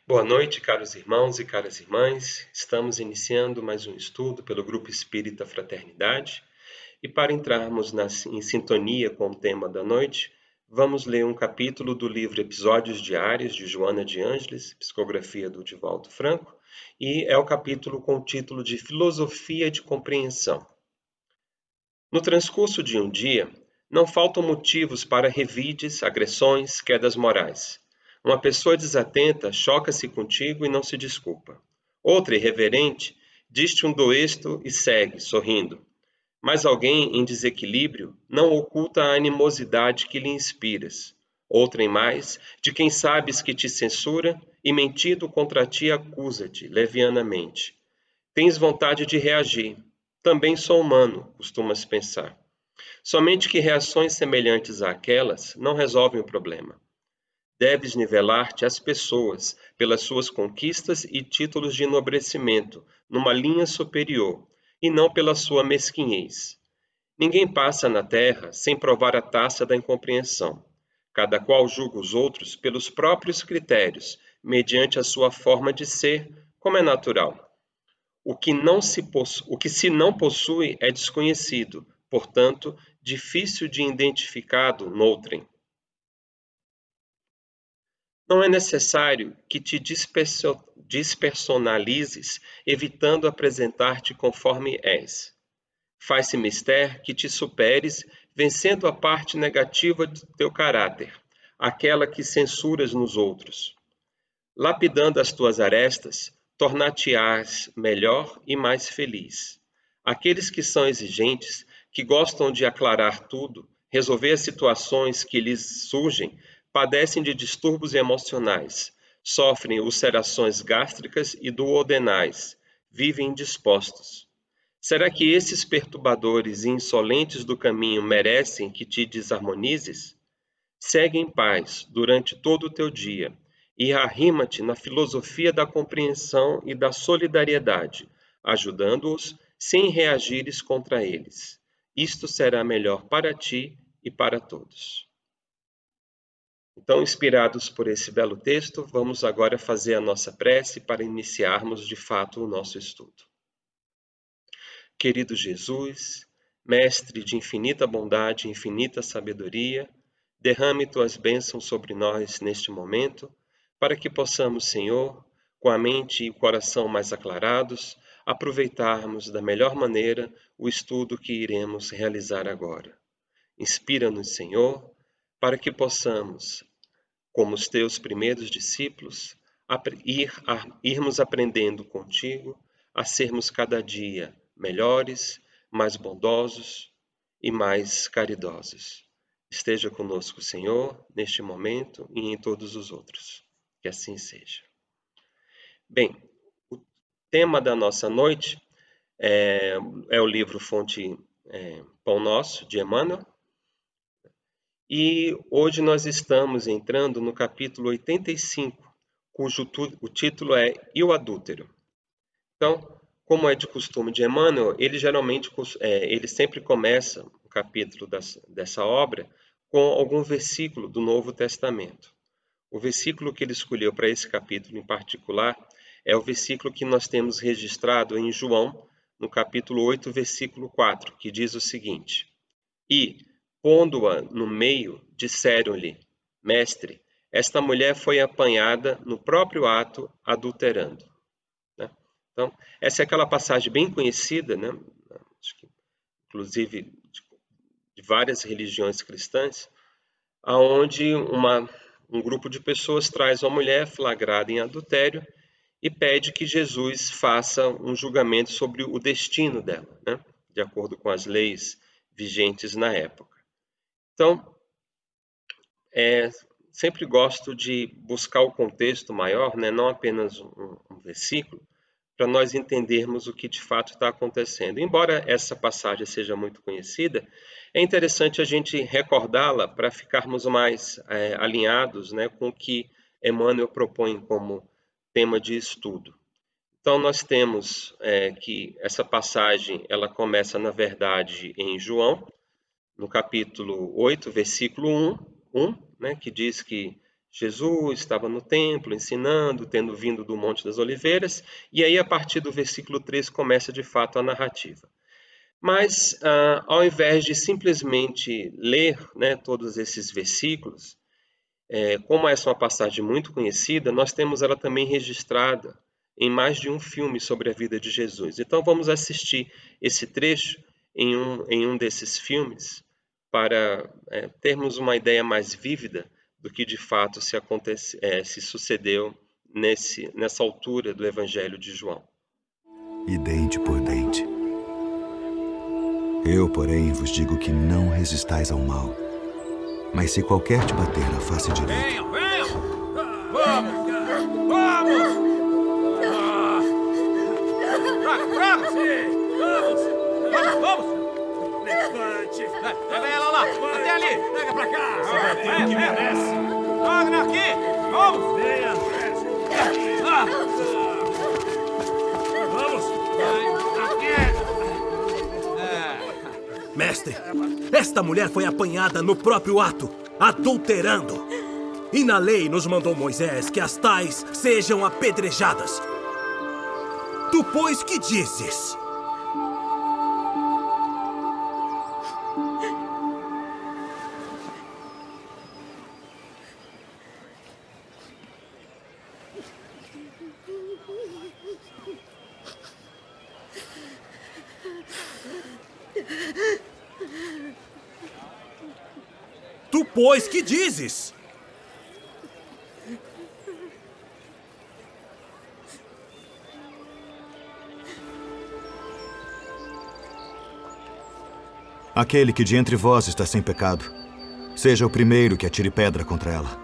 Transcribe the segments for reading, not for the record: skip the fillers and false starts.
Boa noite, caros irmãos e caras irmãs. Estamos iniciando mais um estudo pelo Grupo Espírita Fraternidade e para entrarmos em sintonia com o tema da noite, vamos ler um capítulo do livro Episódios Diários de Joana de Ângeles, psicografia do Divaldo Franco, e é o capítulo com o título de Filosofia de Compreensão. No transcurso de um dia, não faltam motivos para revides, agressões, quedas morais. Uma pessoa desatenta choca-se contigo e não se desculpa. Outra, irreverente, diz-te um doesto e segue, sorrindo. Mas alguém em desequilíbrio não oculta a animosidade que lhe inspiras. Outrem mais, de quem sabes que te censura e mentindo contra ti acusa-te levianamente. Tens vontade de reagir. Também sou humano, costumas pensar. Somente que reações semelhantes àquelas não resolvem o problema. Deves nivelar-te às pessoas pelas suas conquistas e títulos de enobrecimento, numa linha superior, e não pela sua mesquinhez. Ninguém passa na terra sem provar a taça da incompreensão. Cada qual julga os outros pelos próprios critérios, mediante a sua forma de ser, como é natural. O que se não possui é desconhecido, portanto, difícil de identificado noutrem. Não é necessário que te despersonalizes, evitando apresentar-te conforme és. Faz-se mister que te superes, vencendo a parte negativa do teu caráter, aquela que censuras nos outros. Lapidando as tuas arestas, tornar-te-ás melhor e mais feliz. Aqueles que são exigentes, que gostam de aclarar tudo, resolver as situações que lhes surgem, padecem de distúrbios emocionais, sofrem ulcerações gástricas e duodenais, vivem indispostos. Será que esses perturbadores e insolentes do caminho merecem que te desarmonizes? Segue em paz durante todo o teu dia e arrima-te na filosofia da compreensão e da solidariedade, ajudando-os sem reagires contra eles. Isto será melhor para ti e para todos. Então, inspirados por esse belo texto, vamos agora fazer a nossa prece para iniciarmos de fato o nosso estudo. Querido Jesus, Mestre de infinita bondade e infinita sabedoria, derrame tuas bênçãos sobre nós neste momento, para que possamos, Senhor, com a mente e o coração mais aclarados, aproveitarmos da melhor maneira o estudo que iremos realizar agora. Inspira-nos, Senhor, para que possamos, como os teus primeiros discípulos, irmos aprendendo contigo a sermos cada dia melhores, mais bondosos e mais caridosos. Esteja conosco, Senhor, neste momento e em todos os outros. Que assim seja. Bem, o tema da nossa noite é o livro Fonte Pão Nosso, de Emmanuel. E hoje nós estamos entrando no capítulo 85, cujo o título é E o Adúltero. Então, como é de costume de Emmanuel, ele sempre começa o capítulo dessa obra com algum versículo do Novo Testamento. O versículo que ele escolheu para esse capítulo em particular é o versículo que nós temos registrado em João, no capítulo 8, versículo 4, que diz o seguinte: E, pondo-a no meio, disseram-lhe: Mestre, esta mulher foi apanhada no próprio ato adulterando. Né? Então, essa é aquela passagem bem conhecida, né? Acho que, inclusive de várias religiões cristãs, aonde um grupo de pessoas traz uma mulher flagrada em adultério e pede que Jesus faça um julgamento sobre o destino dela, né? De acordo com as leis vigentes na época. Então, sempre gosto de buscar o contexto maior, né? Não apenas um versículo, para nós entendermos o que de fato está acontecendo. Embora essa passagem seja muito conhecida, é interessante a gente recordá-la para ficarmos mais alinhados, né, com o que Emmanuel propõe como tema de estudo. Então, nós temos que essa passagem ela começa, na verdade, em João, no capítulo 8, versículo 1, né, que diz que Jesus estava no templo ensinando, tendo vindo do Monte das Oliveiras, e aí a partir do versículo 3 começa de fato a narrativa. Mas ao invés de simplesmente ler, né, todos esses versículos, como essa é uma passagem muito conhecida, nós temos ela também registrada em mais de um filme sobre a vida de Jesus. Então vamos assistir esse trecho em um desses filmes para termos uma ideia mais vívida do que de fato se sucedeu nessa altura do Evangelho de João. E dente por dente. Eu, porém, vos digo que não resistais ao mal. Mas se qualquer te bater na face direita... Venham, venham! Vamos! Vamos! Traga! Vamos! Vamos! Levante! Pega ela lá! Até ali! Pega pra cá! Você vai ter que merece! Traga aqui! Vamos! Venha! Vamos! Aqui! Mestre, esta mulher foi apanhada no próprio ato, adulterando. E na lei nos mandou Moisés que as tais sejam apedrejadas. Tu, pois, que dizes? Tu, pois, que dizes? Aquele que de entre vós está sem pecado, seja o primeiro que atire pedra contra ela.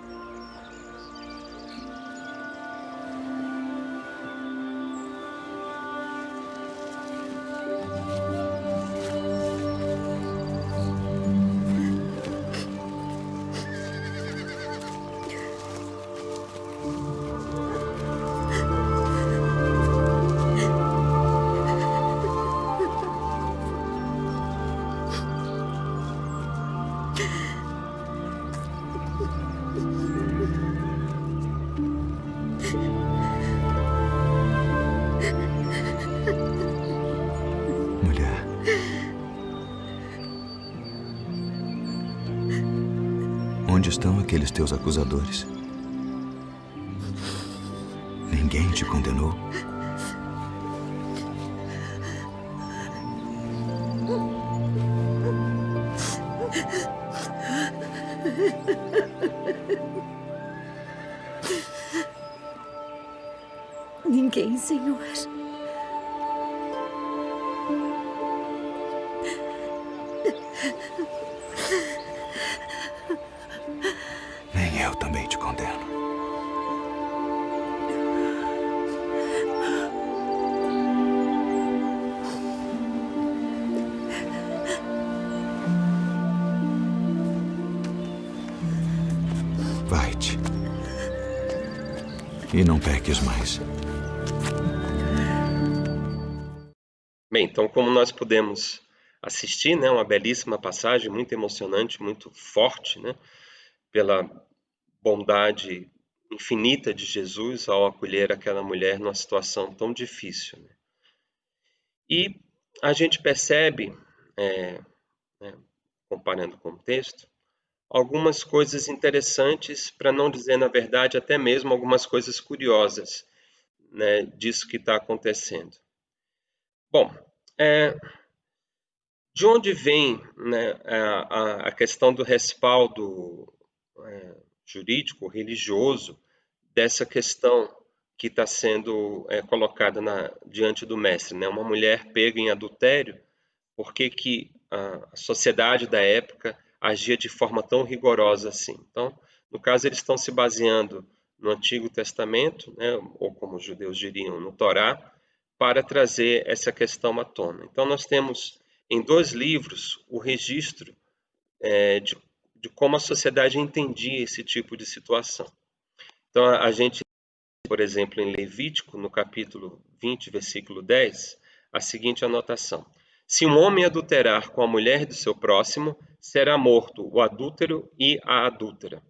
Mulher, onde estão aqueles teus acusadores? Ninguém te condenou? Ninguém, Senhor. Nem eu também te condeno. Vai-te. E não peques mais. Bem, então como nós pudemos assistir, né, uma belíssima passagem, muito emocionante, muito forte, né, pela bondade infinita de Jesus ao acolher aquela mulher numa situação tão difícil, né? E a gente percebe, comparando com o texto, algumas coisas interessantes, para não dizer, na verdade, até mesmo algumas coisas curiosas, né, disso que está acontecendo. Bom, de onde vem, né, a questão do respaldo jurídico, religioso, dessa questão que está sendo colocada diante do mestre, né? Uma mulher pega em adultério, por que a sociedade da época agia de forma tão rigorosa assim? Então, no caso, eles estão se baseando no Antigo Testamento, né, ou como os judeus diriam, no Torá, para trazer essa questão à tona. Então, nós temos em 2 livros o registro de como a sociedade entendia esse tipo de situação. Então, a gente, por exemplo, em Levítico, no capítulo 20, versículo 10, a seguinte anotação: se um homem adulterar com a mulher do seu próximo, será morto o adúltero e a adúltera.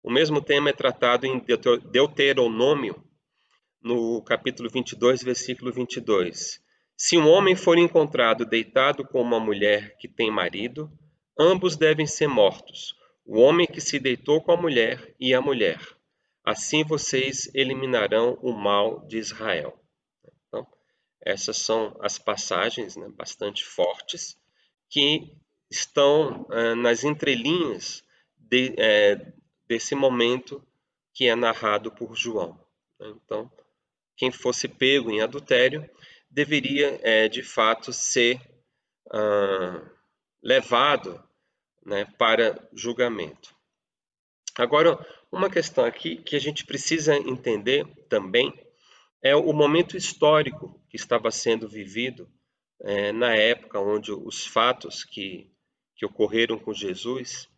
O mesmo tema é tratado em Deuteronômio, no capítulo 22, versículo 22. Se um homem for encontrado deitado com uma mulher que tem marido, ambos devem ser mortos, o homem que se deitou com a mulher e a mulher. Assim vocês eliminarão o mal de Israel. Então, essas são as passagens, né, bastante fortes, que estão nas entrelinhas desse momento que é narrado por João. Então, quem fosse pego em adultério deveria, de fato, ser levado, né, para julgamento. Agora, uma questão aqui que a gente precisa entender também é o momento histórico que estava sendo vivido na época onde os fatos que ocorreram com Jesus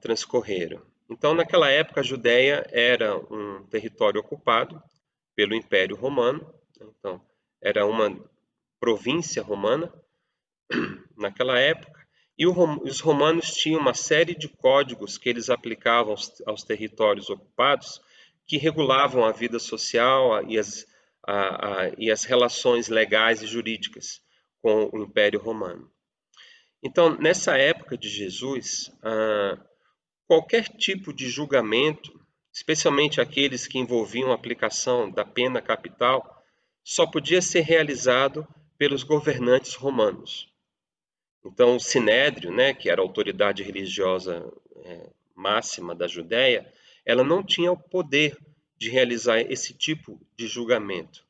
transcorreram. Então, naquela época, a Judéia era um território ocupado pelo Império Romano. Então, era uma província romana naquela época. E os romanos tinham uma série de códigos que eles aplicavam aos territórios ocupados que regulavam a vida social e as relações legais e jurídicas com o Império Romano. Então, nessa época de Jesus, qualquer tipo de julgamento, especialmente aqueles que envolviam a aplicação da pena capital, só podia ser realizado pelos governantes romanos. Então, o Sinédrio, né, que era a autoridade religiosa máxima da Judéia, ela não tinha o poder de realizar esse tipo de julgamento.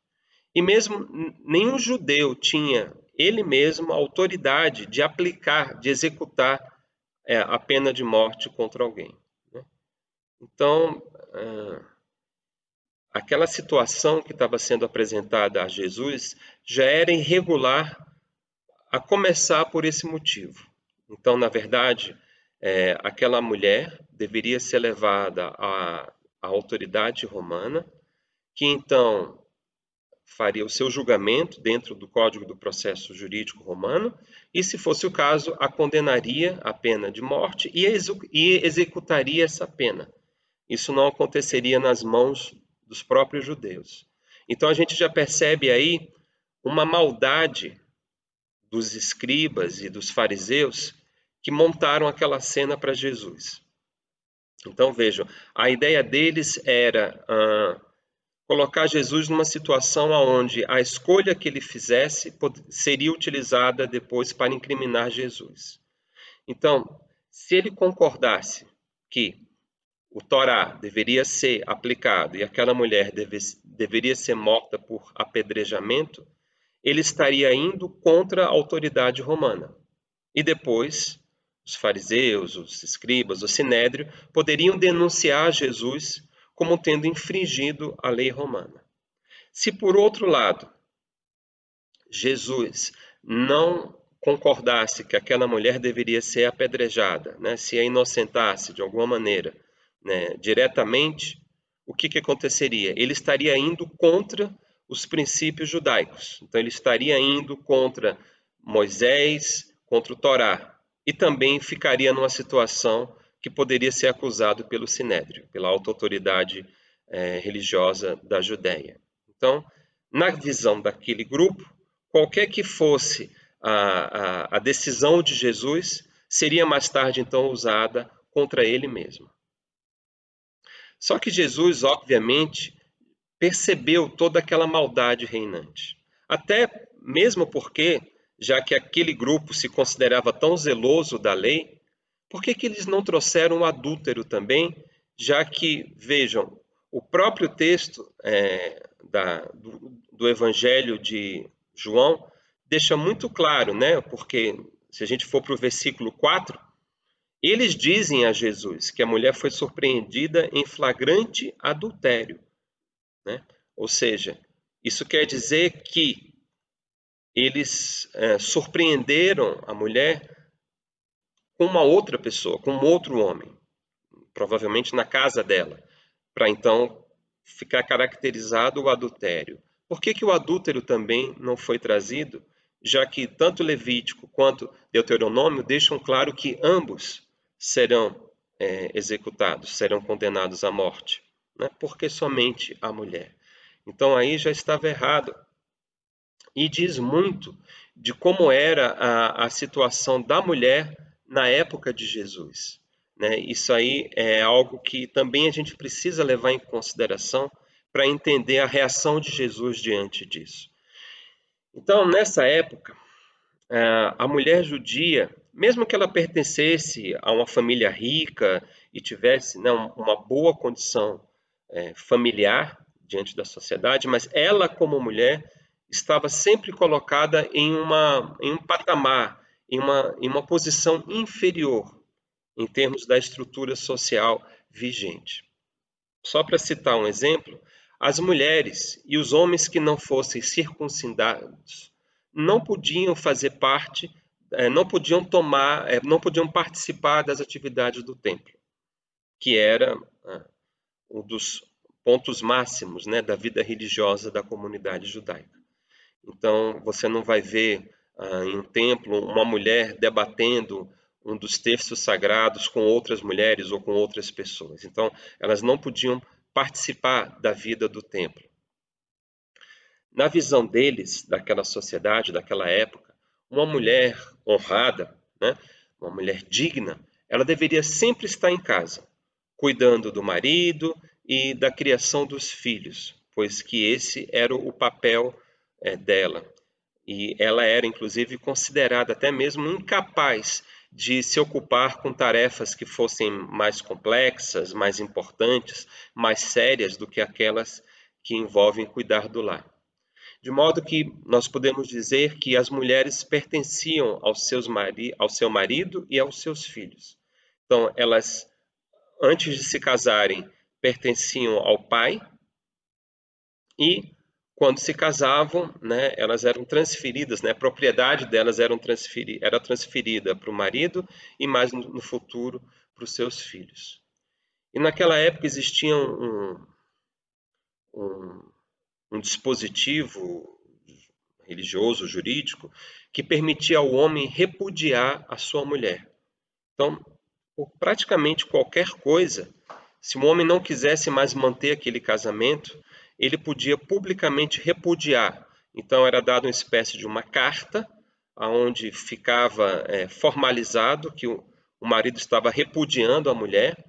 E mesmo nenhum judeu tinha ele mesmo a autoridade de aplicar, de executar a pena de morte contra alguém. Né? Então, aquela situação que estava sendo apresentada a Jesus já era irregular, a começar por esse motivo. Então, na verdade, aquela mulher deveria ser levada à autoridade romana, que então faria o seu julgamento dentro do Código do Processo Jurídico Romano, e, se fosse o caso, a condenaria à pena de morte e executaria essa pena. Isso não aconteceria nas mãos dos próprios judeus. Então, a gente já percebe aí uma maldade dos escribas e dos fariseus que montaram aquela cena para Jesus. Então, vejam, a ideia deles era colocar Jesus numa situação onde a escolha que ele fizesse seria utilizada depois para incriminar Jesus. Então, se ele concordasse que o Torá deveria ser aplicado e aquela mulher deveria ser morta por apedrejamento, ele estaria indo contra a autoridade romana. E depois, os fariseus, os escribas, o sinédrio, poderiam denunciar Jesus como tendo infringido a lei romana. Se, por outro lado, Jesus não concordasse que aquela mulher deveria ser apedrejada, né, se a inocentasse de alguma maneira, né, diretamente, o que aconteceria? Ele estaria indo contra os princípios judaicos. Então, ele estaria indo contra Moisés, contra o Torá, e também ficaria numa situação que poderia ser acusado pelo Sinédrio, pela alta autoridade religiosa da Judéia. Então, na visão daquele grupo, qualquer que fosse a decisão de Jesus, seria mais tarde, então, usada contra ele mesmo. Só que Jesus, obviamente, percebeu toda aquela maldade reinante. Até mesmo porque, já que aquele grupo se considerava tão zeloso da lei, por que eles não trouxeram o adúltero também, já que, vejam, o próprio texto do Evangelho de João deixa muito claro, né? Porque se a gente for para o versículo 4, eles dizem a Jesus que a mulher foi surpreendida em flagrante adultério. Né? Ou seja, isso quer dizer que eles surpreenderam a mulher com uma outra pessoa, com um outro homem, provavelmente na casa dela, para então ficar caracterizado o adultério. Por que o adúltero também não foi trazido, já que tanto Levítico quanto Deuteronômio deixam claro que ambos serão executados, serão condenados à morte, né? Porque somente a mulher. Então aí já estava errado. E diz muito de como era a situação da mulher na época de Jesus, né? Isso aí é algo que também a gente precisa levar em consideração para entender a reação de Jesus diante disso. Então, nessa época, a mulher judia, mesmo que ela pertencesse a uma família rica e tivesse, né, uma boa condição familiar diante da sociedade, mas ela, como mulher, estava sempre colocada em um patamar, em uma posição inferior em termos da estrutura social vigente. Só para citar um exemplo, as mulheres e os homens que não fossem circuncidados não podiam fazer parte, não podiam tomar, não podiam participar das atividades do templo, que era um dos pontos máximos, né, da vida religiosa da comunidade judaica. Então, você não vai ver em um templo uma mulher debatendo um dos textos sagrados com outras mulheres ou com outras pessoas. Então, elas não podiam participar da vida do templo. Na visão deles, daquela sociedade, daquela época, uma mulher honrada, né, uma mulher digna, ela deveria sempre estar em casa, cuidando do marido e da criação dos filhos, pois que esse era o papel dela. E ela era, inclusive, considerada até mesmo incapaz de se ocupar com tarefas que fossem mais complexas, mais importantes, mais sérias do que aquelas que envolvem cuidar do lar. De modo que nós podemos dizer que as mulheres pertenciam ao seu marido e aos seus filhos. Então, elas, antes de se casarem, pertenciam ao pai e, quando se casavam, né, elas eram transferidas, né, a propriedade delas era transferida para o marido e, mais no futuro, para os seus filhos. E naquela época existia um dispositivo religioso, jurídico, que permitia ao homem repudiar a sua mulher. Então, por praticamente qualquer coisa, se o homem não quisesse mais manter aquele casamento, ele podia publicamente repudiar. Então, era dada uma espécie de uma carta, onde ficava formalizado que o marido estava repudiando a mulher.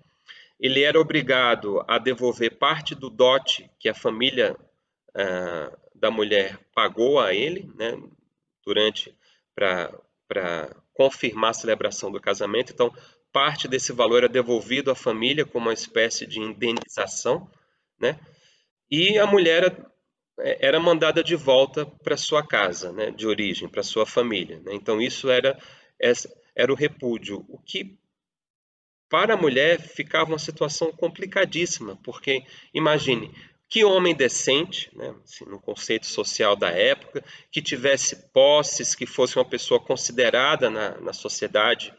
Ele era obrigado a devolver parte do dote que a família da mulher pagou a ele, né, para confirmar a celebração do casamento. Então, parte desse valor é devolvido à família como uma espécie de indenização, né? E a mulher era mandada de volta para sua casa, né, de origem, para sua família, né? Então, isso era o repúdio, o que para a mulher ficava uma situação complicadíssima, porque imagine, que homem decente, né, assim, no conceito social da época, que tivesse posses, que fosse uma pessoa considerada na sociedade,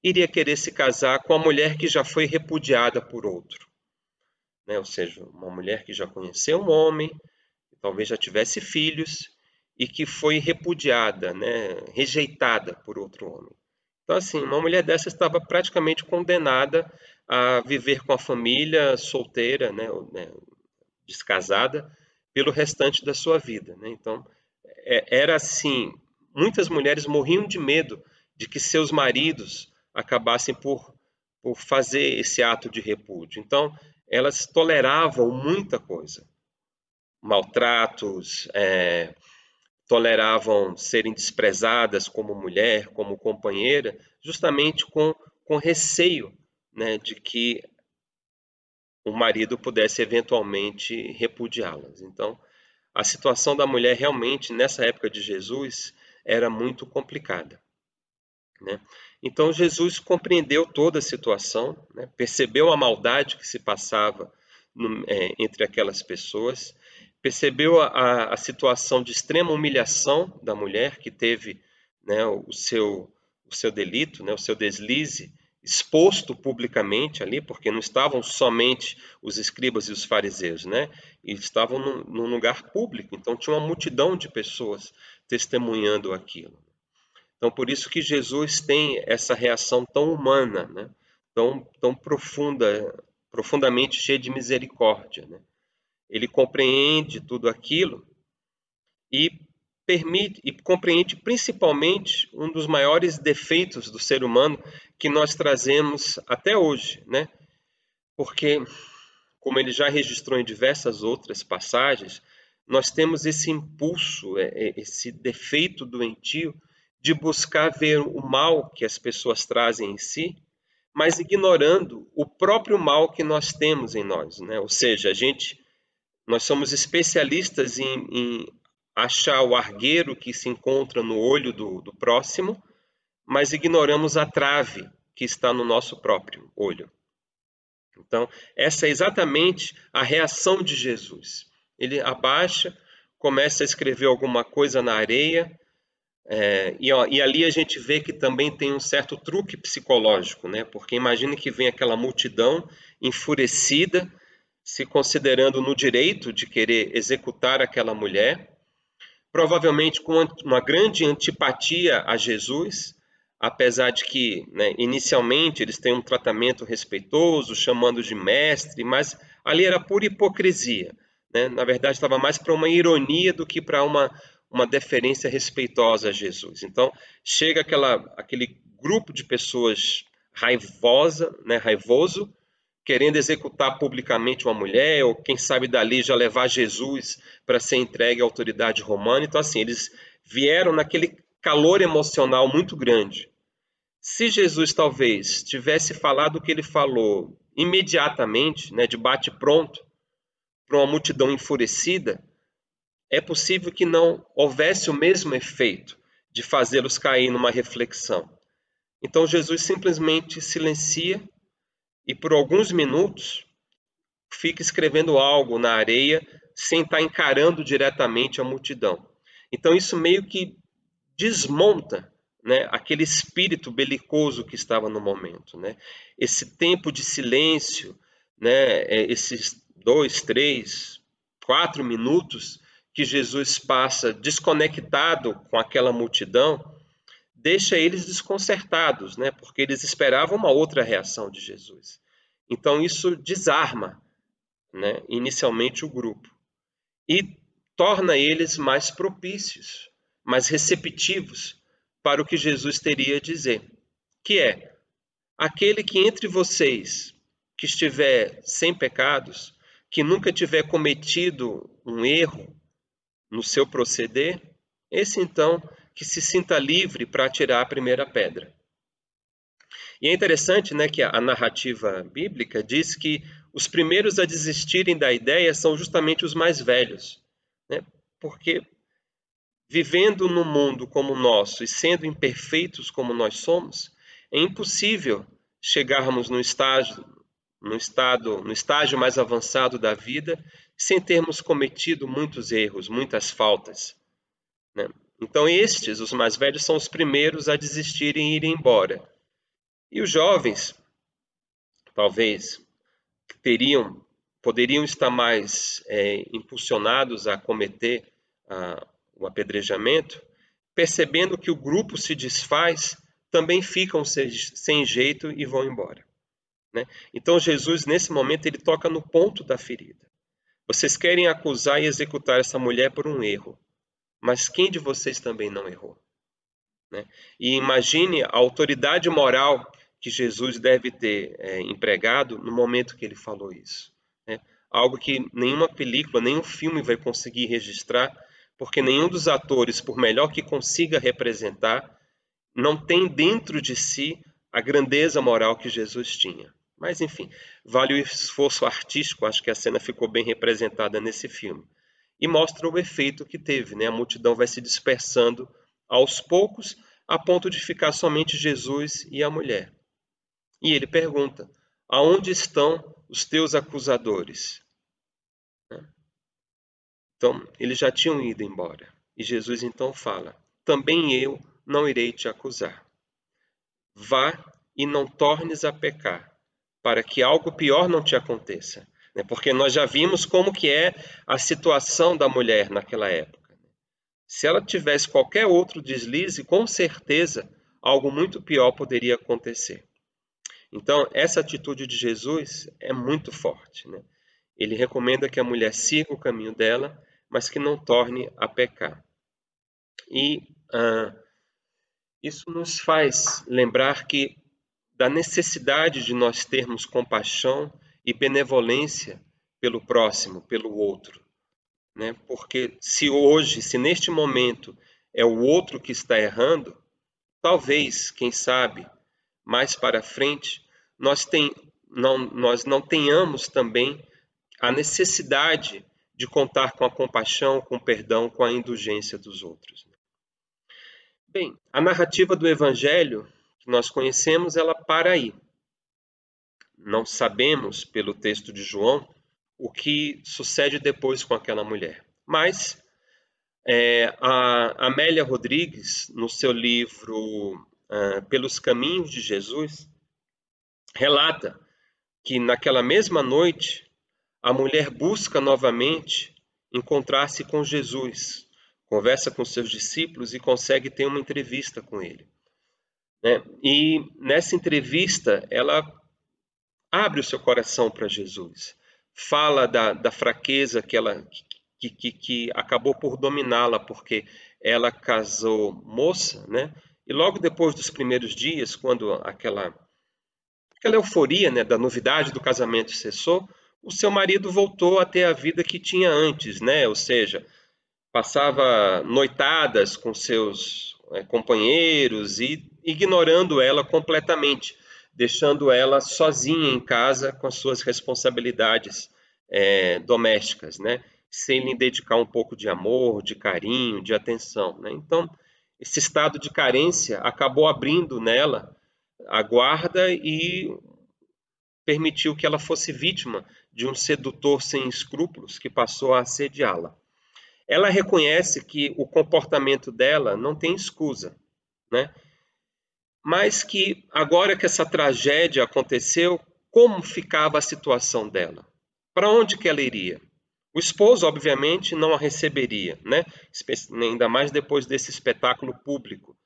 iria querer se casar com a mulher que já foi repudiada por outro, né? Ou seja, uma mulher que já conheceu um homem, talvez já tivesse filhos, e que foi repudiada, né, rejeitada por outro homem. Então, assim, uma mulher dessa estava praticamente condenada a viver com a família solteira, né, descasada, pelo restante da sua vida, né? Então, era assim, muitas mulheres morriam de medo de que seus maridos acabassem por fazer esse ato de repúdio. Então, elas toleravam muita coisa, maltratos, toleravam serem desprezadas como mulher, como companheira, justamente com receio, né, de que o marido pudesse eventualmente repudiá-las. Então, a situação da mulher realmente, nessa época de Jesus, era muito complicada, né? Então, Jesus compreendeu toda a situação, né, percebeu a maldade que se passava entre aquelas pessoas, percebeu a situação de extrema humilhação da mulher, que teve, né, o seu delito, né, o seu deslize exposto publicamente ali, porque não estavam somente os escribas e os fariseus, né? E estavam num lugar público, então tinha uma multidão de pessoas testemunhando aquilo. Então, por isso que Jesus tem essa reação tão humana, né? tão profundamente cheia de misericórdia, né? Ele compreende tudo aquilo e compreende principalmente um dos maiores defeitos do ser humano que nós trazemos até hoje, né? Porque, como ele já registrou em diversas outras passagens, nós temos esse impulso, esse defeito doentio de buscar ver o mal que as pessoas trazem em si, mas ignorando o próprio mal que nós temos em nós, né? Ou seja, nós somos especialistas em achar o argueiro que se encontra no olho do próximo, mas ignoramos a trave que está no nosso próprio olho. Então, essa é exatamente a reação de Jesus. Ele abaixa, começa a escrever alguma coisa na areia, e ali a gente vê que também tem um certo truque psicológico, né? Porque imagine que vem aquela multidão enfurecida, se considerando no direito de querer executar aquela mulher, provavelmente com uma grande antipatia a Jesus, apesar de que, né, inicialmente eles têm um tratamento respeitoso, chamando de mestre, mas ali era pura hipocrisia, né? Na verdade, estava mais para uma ironia do que para uma deferência respeitosa a Jesus. Então, chega aquele grupo de pessoas raivoso, querendo executar publicamente uma mulher, ou quem sabe dali já levar Jesus para ser entregue à autoridade romana. Então, assim, eles vieram naquele calor emocional muito grande. Se Jesus talvez tivesse falado o que ele falou imediatamente, né, de bate-pronto, para uma multidão enfurecida, é possível que não houvesse o mesmo efeito de fazê-los cair numa reflexão. Então, Jesus simplesmente silencia e por alguns minutos fica escrevendo algo na areia sem estar encarando diretamente a multidão. Então isso meio que desmonta, né, aquele espírito belicoso que estava no momento, né? Esse tempo de silêncio, né, esses 2, 3, 4 minutos que Jesus passa desconectado com aquela multidão, deixa eles desconcertados, né? Porque eles esperavam uma outra reação de Jesus. Então isso desarma, né, inicialmente o grupo e torna eles mais propícios, mais receptivos para o que Jesus teria a dizer, que é: aquele que entre vocês que estiver sem pecados, que nunca tiver cometido um erro no seu proceder, esse então que se sinta livre para atirar a primeira pedra. E é interessante, né, que a narrativa bíblica diz que os primeiros a desistirem da ideia são justamente os mais velhos, né? Porque vivendo num mundo como o nosso e sendo imperfeitos como nós somos, é impossível chegarmos no estágio mais avançado da vida sem termos cometido muitos erros, muitas faltas, né? Então estes, os mais velhos, são os primeiros a desistirem e irem embora. E os jovens, talvez, poderiam estar mais impulsionados a cometer o apedrejamento, percebendo que o grupo se desfaz, também ficam sem jeito e vão embora, né? Então Jesus, nesse momento, ele toca no ponto da ferida. Vocês querem acusar e executar essa mulher por um erro, mas quem de vocês também não errou, né? E imagine a autoridade moral que Jesus deve ter empregado no momento que ele falou isso, né? Algo que nenhuma película, nenhum filme vai conseguir registrar, porque nenhum dos atores, por melhor que consiga representar, não tem dentro de si a grandeza moral que Jesus tinha. Mas, enfim, vale o esforço artístico, acho que a cena ficou bem representada nesse filme. E mostra o efeito que teve, né? A multidão vai se dispersando aos poucos, a ponto de ficar somente Jesus e a mulher. E ele pergunta: aonde estão os teus acusadores? Então, eles já tinham ido embora. E Jesus então fala: também eu não irei te acusar. Vá e não tornes a pecar, para que algo pior não te aconteça. Porque nós já vimos como que é a situação da mulher naquela época. Se ela tivesse qualquer outro deslize, com certeza algo muito pior poderia acontecer. Então, essa atitude de Jesus é muito forte, né? Ele recomenda que a mulher siga o caminho dela, mas que não torne a pecar. E isso nos faz lembrar que da necessidade de nós termos compaixão e benevolência pelo próximo, pelo outro, né? Porque se neste momento é o outro que está errando, talvez, quem sabe, mais para frente, nós não tenhamos também a necessidade de contar com a compaixão, com o perdão, com a indulgência dos outros. Bem, a narrativa do Evangelho que nós conhecemos, ela para aí. Não sabemos, pelo texto de João, o que sucede depois com aquela mulher. Mas a Amélia Rodrigues, no seu livro Pelos Caminhos de Jesus, relata que naquela mesma noite a mulher busca novamente encontrar-se com Jesus, conversa com seus discípulos e consegue ter uma entrevista com ele, né? E nessa entrevista ela abre o seu coração para Jesus, fala da fraqueza que acabou por dominá-la, porque ela casou moça, né? E logo depois dos primeiros dias, quando aquela euforia, né, da novidade do casamento cessou, o seu marido voltou a ter a vida que tinha antes, né? Ou seja, passava noitadas com seus companheiros e ignorando ela completamente, deixando ela sozinha em casa com as suas responsabilidades domésticas, né? Sem lhe dedicar um pouco de amor, de carinho, de atenção, né? Então, esse estado de carência acabou abrindo nela a guarda e permitiu que ela fosse vítima de um sedutor sem escrúpulos que passou a assediá-la. Ela reconhece que o comportamento dela não tem escusa, né? Mas que agora que essa tragédia aconteceu, como ficava a situação dela? Para onde que ela iria? O esposo, obviamente, não a receberia, né? Ainda mais depois desse espetáculo público.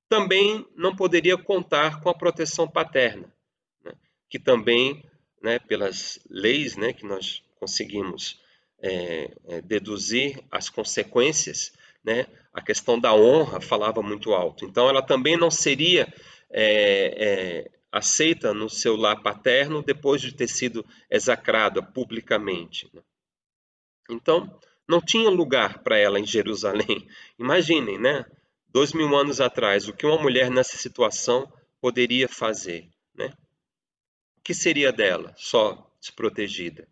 Também não poderia contar com a proteção paterna, né? Que também, né, pelas leis, né, que nós conseguimos deduzir as consequências, né, a questão da honra falava muito alto. Então, ela também não seria aceita no seu lar paterno depois de ter sido execrada publicamente, né? Então, não tinha lugar para ela em Jerusalém. Imaginem, né? 2000 anos atrás, o que uma mulher nessa situação poderia fazer, né? O que seria dela, só desprotegida?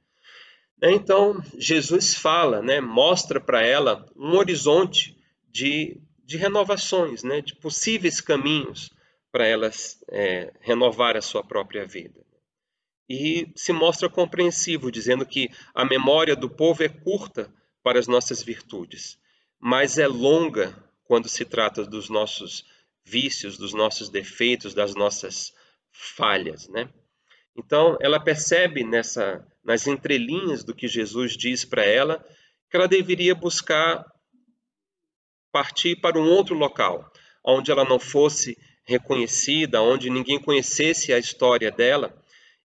Então, Jesus fala, né? Mostra para ela um horizonte de renovações, né? De possíveis caminhos para ela renovar a sua própria vida. E se mostra compreensivo, dizendo que a memória do povo é curta para as nossas virtudes, mas é longa quando se trata dos nossos vícios, dos nossos defeitos, das nossas falhas, né? Então, ela percebe nas entrelinhas do que Jesus diz para ela, que ela deveria buscar partir para um outro local, onde ela não fosse reconhecida, onde ninguém conhecesse a história dela,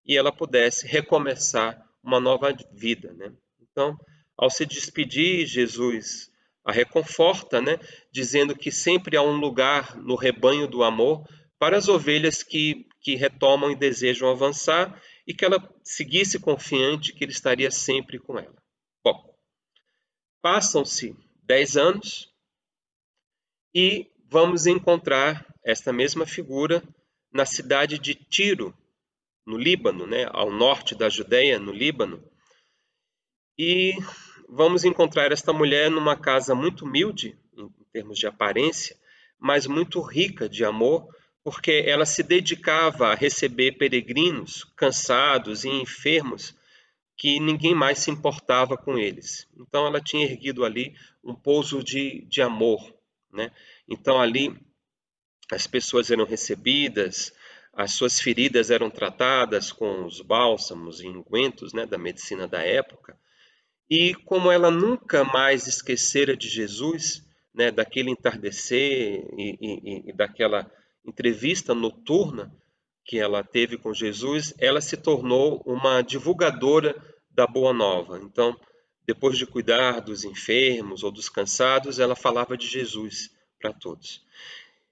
e ela pudesse recomeçar uma nova vida, né? Então, ao se despedir, Jesus a reconforta, né? Dizendo que sempre há um lugar no rebanho do amor para as ovelhas que retomam e desejam avançar, e que ela seguisse confiante que ele estaria sempre com ela. Bom, passam-se 10 anos e vamos encontrar esta mesma figura na cidade de Tiro, no Líbano, né, ao norte da Judeia, no Líbano. E vamos encontrar esta mulher numa casa muito humilde, em termos de aparência, mas muito rica de amor, porque ela se dedicava a receber peregrinos cansados e enfermos que ninguém mais se importava com eles. Então ela tinha erguido ali um pouso de amor, né? Então ali as pessoas eram recebidas, as suas feridas eram tratadas com os bálsamos e ungüentos, né, da medicina da época. E como ela nunca mais esquecera de Jesus, né, daquele entardecer e daquela entrevista noturna, que ela teve com Jesus, ela se tornou uma divulgadora da Boa Nova. Então, depois de cuidar dos enfermos ou dos cansados, ela falava de Jesus para todos.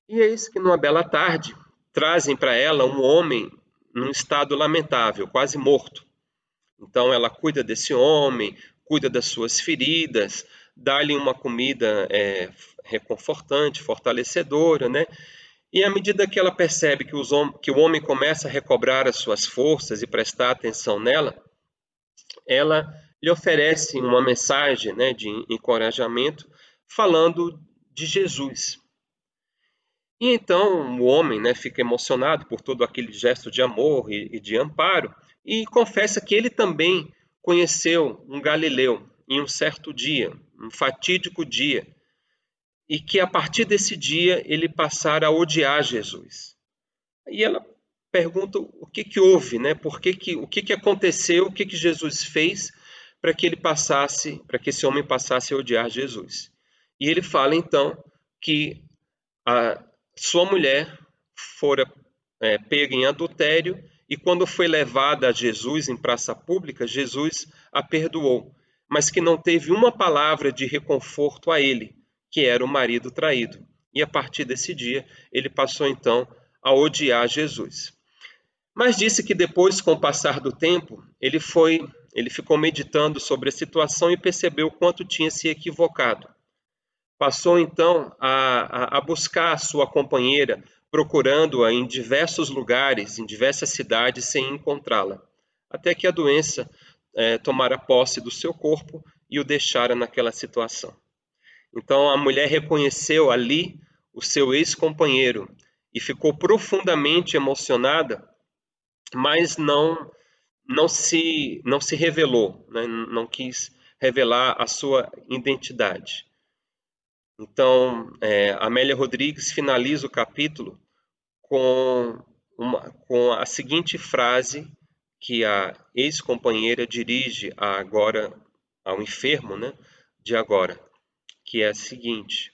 E é isso que numa bela tarde trazem para ela um homem num estado lamentável, quase morto. Então ela cuida desse homem, cuida das suas feridas, dá-lhe uma comida reconfortante, fortalecedora, né? E à medida que ela percebe que o homem começa a recobrar as suas forças e prestar atenção nela, ela lhe oferece uma mensagem, né, de encorajamento, falando de Jesus. E então o homem, né, fica emocionado por todo aquele gesto de amor e de amparo e confessa que ele também conheceu um galileu em um certo dia, um fatídico dia, e que a partir desse dia ele passara a odiar Jesus. E ela pergunta o que houve, né? O que aconteceu, o que Jesus fez para que esse homem passasse a odiar Jesus. E ele fala então que a sua mulher fora pega em adultério e quando foi levada a Jesus em praça pública, Jesus a perdoou, mas que não teve uma palavra de reconforto a ele, que era o marido traído. E a partir desse dia, ele passou então a odiar Jesus. Mas disse que depois, com o passar do tempo, ele ficou meditando sobre a situação e percebeu quanto tinha se equivocado. Passou então a buscar a sua companheira, procurando-a em diversos lugares, em diversas cidades, sem encontrá-la, até que a doença tomara posse do seu corpo e o deixara naquela situação. Então a mulher reconheceu ali o seu ex-companheiro e ficou profundamente emocionada, mas não se revelou, né? Não quis revelar a sua identidade. Então, Amélia Rodrigues finaliza o capítulo com a seguinte frase que a ex-companheira dirige agora ao enfermo, né, de agora, que é a seguinte: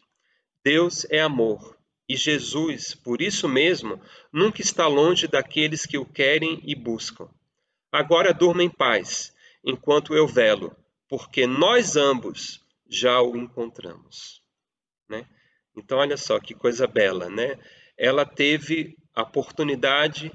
Deus é amor e Jesus, por isso mesmo, nunca está longe daqueles que o querem e buscam. Agora durma em paz, enquanto eu velo, porque nós ambos já o encontramos. Né? Então, olha só que coisa bela, né? Ela teve a oportunidade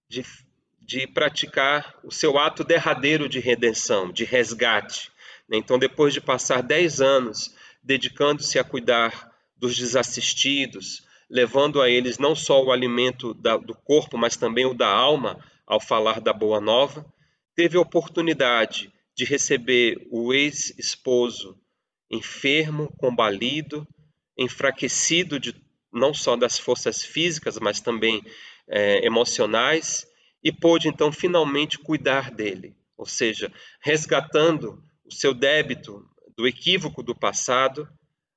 de praticar o seu ato derradeiro de redenção, de resgate. Né? Então, depois de passar 10 anos dedicando-se a cuidar dos desassistidos, levando a eles não só o alimento do corpo, mas também o da alma, ao falar da Boa Nova, teve a oportunidade de receber o ex-esposo enfermo, combalido, enfraquecido não só das forças físicas, mas também emocionais, e pôde então finalmente cuidar dele, ou seja, resgatando o seu débito do equívoco do passado,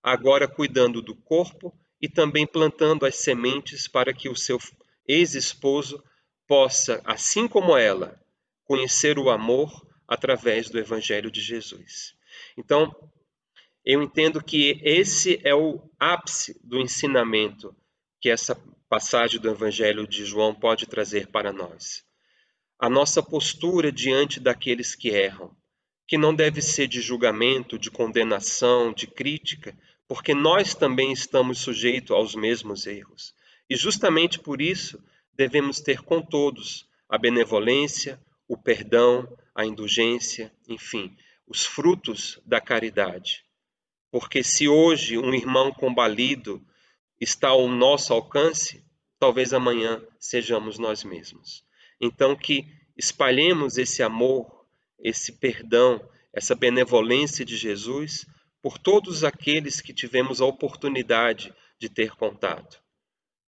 agora cuidando do corpo e também plantando as sementes para que o seu ex-esposo possa, assim como ela, conhecer o amor através do Evangelho de Jesus. Então, eu entendo que esse é o ápice do ensinamento que essa passagem do Evangelho de João pode trazer para nós. A nossa postura diante daqueles que erram, que não deve ser de julgamento, de condenação, de crítica, porque nós também estamos sujeitos aos mesmos erros. E justamente por isso devemos ter com todos a benevolência, o perdão, a indulgência, enfim, os frutos da caridade. Porque se hoje um irmão combalido está ao nosso alcance, talvez amanhã sejamos nós mesmos. Então que espalhemos esse amor, esse perdão, essa benevolência de Jesus por todos aqueles que tivemos a oportunidade de ter contato,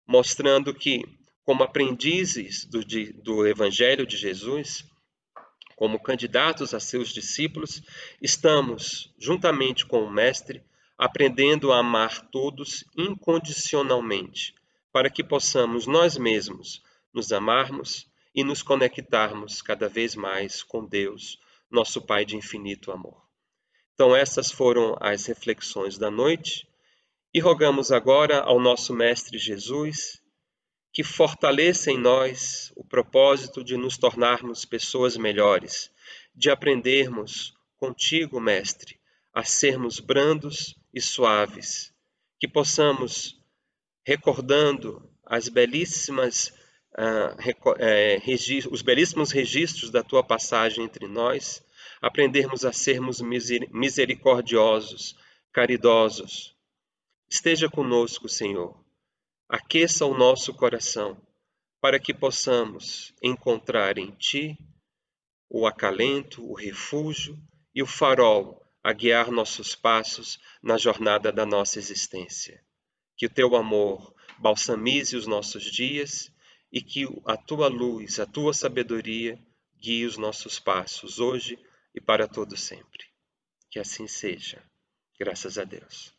mostrando que, como aprendizes do Evangelho de Jesus, como candidatos a seus discípulos, estamos, juntamente com o Mestre, aprendendo a amar todos incondicionalmente, para que possamos nós mesmos nos amarmos e nos conectarmos cada vez mais com Deus, nosso Pai de infinito amor. Então, essas foram as reflexões da noite e rogamos agora ao nosso Mestre Jesus que fortaleça em nós o propósito de nos tornarmos pessoas melhores, de aprendermos contigo, Mestre, a sermos brandos e suaves, que possamos, recordando os belíssimos registros da tua passagem entre nós, aprendermos a sermos misericordiosos, caridosos. Esteja conosco, Senhor. Aqueça o nosso coração, para que possamos encontrar em Ti o acalento, o refúgio e o farol a guiar nossos passos na jornada da nossa existência. Que o Teu amor balsamize os nossos dias e que a Tua luz, a Tua sabedoria guie os nossos passos hoje e para todo sempre. Que assim seja. Graças a Deus.